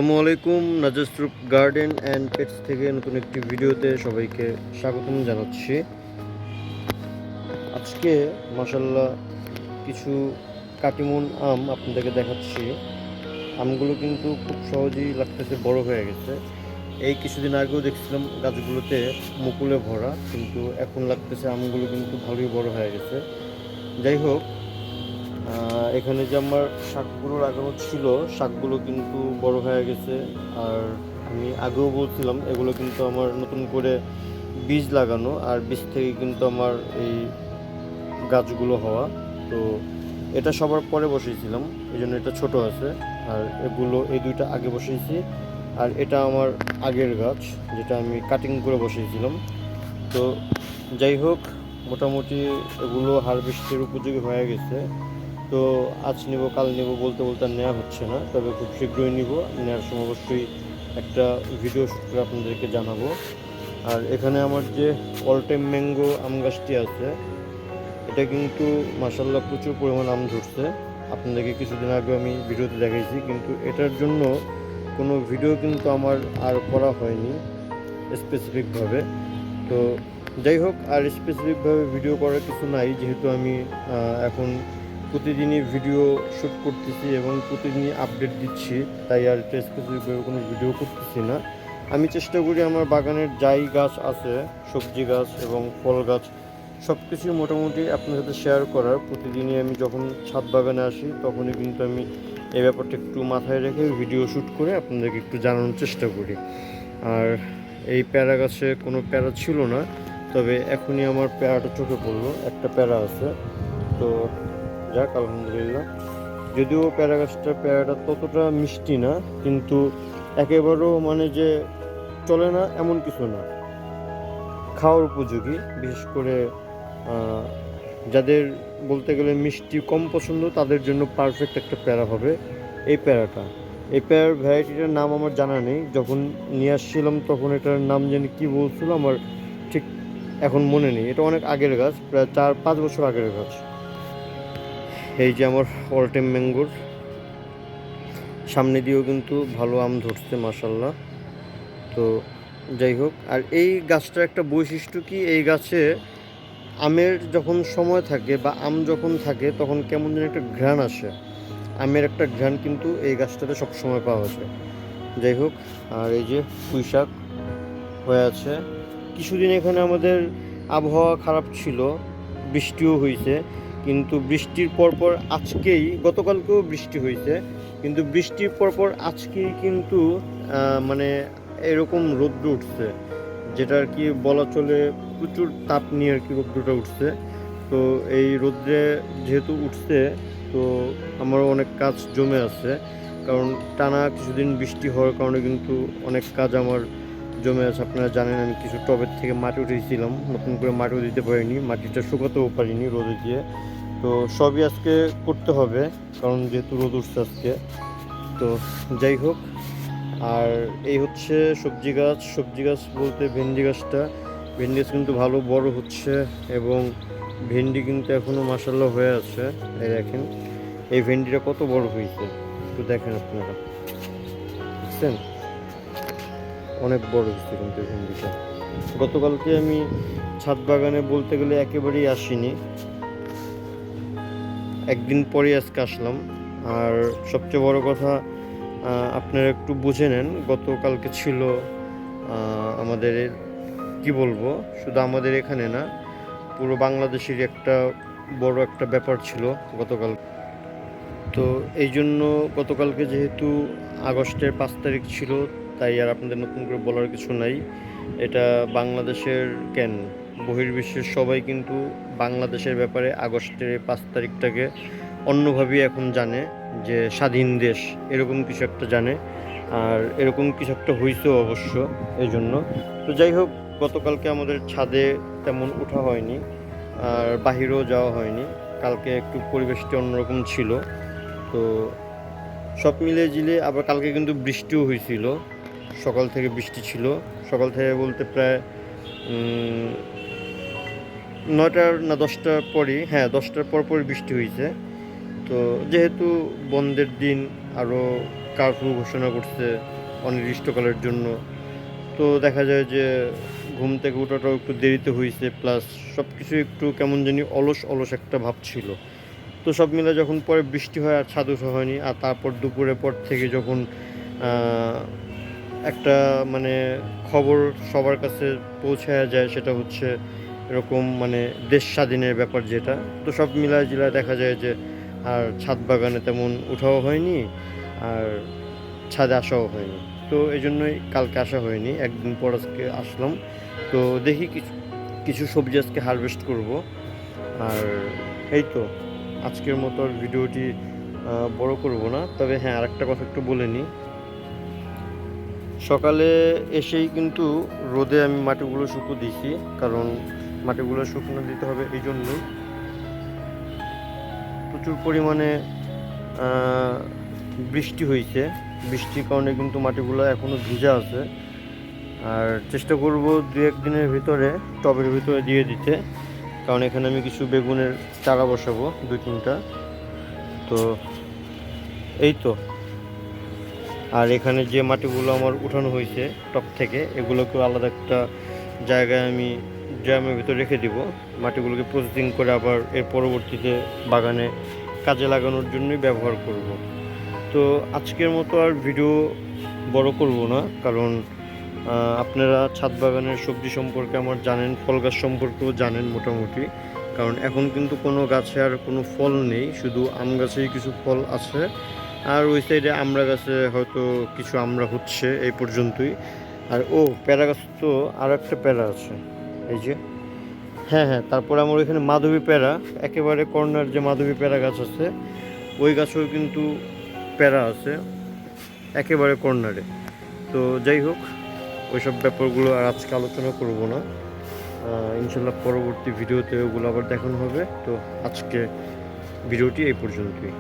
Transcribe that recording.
আসসালামু আলাইকুম। নাজস্রুপ garden and pets থেকে নতুন একটি ভিডিওতে সবাইকে স্বাগতম জানাচ্ছি। আজকে মাশাল্লাহ কিছু কাটিমন আম আপনাদেরকে দেখাচ্ছি। আমগুলো কিন্তু খুব সহজেই লাগতেছে বড় হয়ে গেছে। এই কিছুদিন আগেও দেখছিলাম গাছগুলোতে মুকুলে ভরা, কিন্তু এখন লাগতেছে আমগুলো কিন্তু ভালোই বড় হয়ে গেছে। যাই হোক, এখানে যে আমার শাকগুলো লাগানো ছিল, শাকগুলো কিন্তু বড় হয়ে গেছে। আর আমি আগেও বলছিলাম এগুলো কিন্তু আমার নতুন করে বীজ লাগানো, আর বীজ থেকে কিন্তু আমার এই গাছগুলো হওয়া। তো এটা সবার পরে বসিয়েছিলাম, এই জন্য এটা ছোট আছে। আর এগুলো এই দুইটা আগে বসিয়েছি, আর এটা আমার আগের গাছ যেটা আমি কাটিং করে বসিয়েছিলাম। তো যাই হোক, মোটামুটি এগুলো হারভেস্টের উপযোগী হয়ে গেছে। তো আজ নিব কাল নিব বলতে বলতে নেওয়া হচ্ছে না, তবে খুব শীঘ্রই নিব। নেওয়ার সময় অবশ্যই একটা ভিডিও শ্যুট করে আপনাদেরকে জানাবো। আর এখানে আমার যে অল টাইম ম্যাঙ্গো আম গাছটি আছে, এটা কিন্তু মাশাল্লাহ প্রচুর পরিমাণ আম ধরছে। আপনাদেরকে কিছুদিন আগে আমি ভিডিওতে দেখাইছি, কিন্তু এটার জন্য কোনো ভিডিও কিন্তু আমার আর করা হয়নি স্পেসিফিকভাবে। তো যাই হোক, আর স্পেসিফিকভাবে ভিডিও করার কিছু নাই, যেহেতু আমি এখন প্রতিদিনই ভিডিও শ্যুট করতেছি এবং প্রতিদিনই আপডেট দিচ্ছি, তাই আর স্পেসিফিকভাবে কোনো ভিডিও করতেছি না। আমি চেষ্টা করি আমার বাগানের যাই গাছ আছে, সবজি গাছ এবং ফল গাছ, সব কিছুই মোটামুটি আপনার সাথে শেয়ার করার। প্রতিদিনই আমি যখন ছাদ বাগানে আসি তখনই কিন্তু আমি এই ব্যাপারটা একটু মাথায় রেখে ভিডিও শ্যুট করে আপনাদেরকে একটু জানানোর চেষ্টা করি। আর এই প্যারা গাছে কোনো প্যারা ছিল না, তবে এখনই আমার প্যারাটা চোখে পড়লো, একটা প্যারা আছে। তো যাক, আলহামদুলিল্লাহ। যদিও প্যারাটা ততটা মিষ্টি না, কিন্তু একেবারেও মানে যে চলে না এমন কিছু না, খাওয়ার উপযোগী। বিশেষ করে যাদের বলতে গেলে মিষ্টি কম পছন্দ, তাদের জন্য পারফেক্ট একটা প্যারা হবে এই প্যারাটা। এই প্যারার ভ্যারাইটিটার নাম আমার জানা নেই, যখন নিয়ে আসছিলাম তখন এটার নাম জানি কী বলছিল, আমার ঠিক এখন মনে নেই। এটা অনেক আগের গাছ, প্রায় 4-5 বছর আগের গাছ। এই যে আমার অল টাইম ম্যাঙ্গোর সামনে দিয়েও কিন্তু ভালো আম ধরছে মাশাল্লাহ। তো যাই হোক, আর এই গাছটার একটা বৈশিষ্ট্য কি, এই গাছে আমের যখন সময় থাকে বা আম যখন থাকে তখন কেমন যেন একটা ঘ্রাণ আসে। আমের একটা ঘ্রাণ কিন্তু এই গাছটাতে সবসময় পাওয়া যায়। যাই হোক, আর এই যে পুঁই শাক হয়ে আছে। কিছুদিন এখানে আমাদের আবহাওয়া খারাপ ছিল, বৃষ্টিও হয়েছে, কিন্তু বৃষ্টির পরপর আজকেই, গতকালকেও বৃষ্টি হয়েছে, কিন্তু বৃষ্টির পরপর আজকেই কিন্তু মানে এরকম রৌদ্র উঠছে, যেটা আর কি বলা চলে প্রচুর তাপ নিয়ে আর কি রৌদ্রটা উঠছে। তো এই রৌদ্রে যেহেতু উঠছে, তো আমারও অনেক কাজ জমে আছে, কারণ টানা কিছুদিন বৃষ্টি হওয়ার কারণে কিন্তু অনেক কাজ আমার জমে আছে। আপনারা জানেন আমি কিছু টবের থেকে মাটি উঠেছিলাম, নতুন করে মাটিও দিতে পারিনি, মাটিটা শুকাতেও পারিনি রোদে দিয়ে। তো সবই আজকে করতে হবে, কারণ যেহেতু রোদ উঠছে আজকে। তো যাই হোক, আর এই হচ্ছে সবজি গাছ বলতে ভেন্ডি গাছটা। ভেন্ডি গাছ কিন্তু ভালো বড় হচ্ছে, এবং ভেন্ডি কিন্তু এখনও মাশাল্লাহ হয়ে আছে। এই দেখেন এই ভেন্ডিটা কত বড় হয়েছে, একটু দেখেন আপনারা, দেখছেন অনেক বড় হচ্ছে কিন্তু ভেন্ডিটা। গতকালকে আমি ছাদ বাগানে বলতে গেলে একেবারেই আসিনি, একদিন পরে আজকে আসলাম। আর সবচেয়ে বড় কথা, আপনারা একটু বুঝে নেন, গতকালকে ছিল আমাদের কি বলবো, শুধু আমাদের এখানে না, পুরো বাংলাদেশের একটা বড় একটা ব্যাপার ছিল গতকাল। তো এই জন্য গতকালকে যেহেতু আগস্টের 5 তারিখ ছিল, তাই আর আপনাদের নতুন করে বলার কিছু নাই। এটা বাংলাদেশের কেন, বহির্বিশ্বের সবাই কিন্তু বাংলাদেশের ব্যাপারে আগস্টের 5 তারিখটাকে অন্যভাবেই এখন জানে, যে স্বাধীন দেশ এরকম কিছু একটা জানে। আর এরকম কিছু একটা হয়েছেও অবশ্য এই জন্য। তো যাই হোক, গতকালকে আমাদের ছাদে তেমন ওঠা হয়নি, আর বাহিরেও যাওয়া হয়নি। কালকে একটু পরিবেশটা অন্যরকম ছিল। তো সব মিলিয়ে জিলে আবার কালকে কিন্তু বৃষ্টিও হয়েছিল, সকাল থেকে বৃষ্টি ছিল। সকাল থেকে বলতে প্রায় 9টা না 10টার পরই, হ্যাঁ 10টার পর বৃষ্টি হয়েছে। তো যেহেতু বন্ধের দিন, আরও কারফিউ ঘোষণা করছে, অনির্দিষ্টকালের জন্য। তো দেখা যায় যে ঘুম থেকে ওঠাটাও একটু দেরিতে হয়েছে, প্লাস সব কিছু একটু কেমন জানি অলস অলস একটা ভাব ছিল। তো সব মিলে যখন পরে বৃষ্টি হয় আর ছাদ ওঠা হয়নি, আর তারপর দুপুরের পর থেকে যখন একটা মানে খবর সবার কাছে পৌঁছায়া যায়, সেটা হচ্ছে এরকম মানে দেশ স্বাধীনের ব্যাপার যেটা, তো সব মিলায় জিলায় দেখা যায় যে আর ছাদ বাগানে তেমন ওঠাও হয়নি আর ছাদে আসাও হয়নি। তো এই জন্যই কালকে আসা হয়নি, একদিন পর আজকে আসলাম। তো দেখি কিছু কিছু সবজি আজকে হারভেস্ট করব। আর এই তো আজকের মতো আর ভিডিওটি বড় করব না, তবে হ্যাঁ আরেকটা কথা একটু বলে নিই। সকালে এসেই কিন্তু রোদে আমি মাটিগুলো শুকনো দিয়েছি, কারণ মাটিগুলো শুকনো দিতে হবে এই জন্যই প্রচুর পরিমাণে বৃষ্টি হয়েছে। বৃষ্টির কারণে কিন্তু মাটিগুলো এখনও ভিজা আছে। আর চেষ্টা করব 2-1 দিনের ভিতরে টবের ভিতরে দিয়ে দিতে, কারণ এখানে আমি কিছু বেগুনের চারা বসাবো 2-3টা। তো এই তো, আর এখানে যে মাটিগুলো আমার উঠানো হয়েছে টপ থেকে, এগুলোকে আলাদা একটা জায়গায় আমি ড্রামের ভিতরে রেখে দিব। মাটিগুলোকে প্রসেসিং করে আবার এর পরবর্তীতে বাগানে কাজে লাগানোর জন্যই ব্যবহার করব। তো আজকের মতো আর ভিডিও বড় করব না, কারণ আপনারা ছাদ বাগানের সবজি সম্পর্কে আমার জানেন, ফল গাছ সম্পর্কেও জানেন মোটামুটি। কারণ এখন কিন্তু কোনো গাছে আর কোনো ফল নেই, শুধু আম গাছেই কিছু ফল আছে, আর ওই সাইডে আমড়া গাছে হয়তো কিছু আমড়া হচ্ছে, এই পর্যন্তই। আর প্যারা গাছ তো আর একটা প্যারা আছে, এই যে, হ্যাঁ হ্যাঁ, তারপরে আমার ওইখানে মাধবী প্যারা, একেবারে কর্নার যে মাধবী প্যারা গাছ আছে, ওই গাছেও কিন্তু প্যারা আছে একেবারে কর্নারে। তো যাই হোক, ওইসব ব্যাপারগুলো আর আজকে আলোচনা করব না, ইনশাল্লাহ পরবর্তী ভিডিওতে ওগুলো আবার দেখানো হবে। তো আজকে ভিডিওটি এই পর্যন্তই।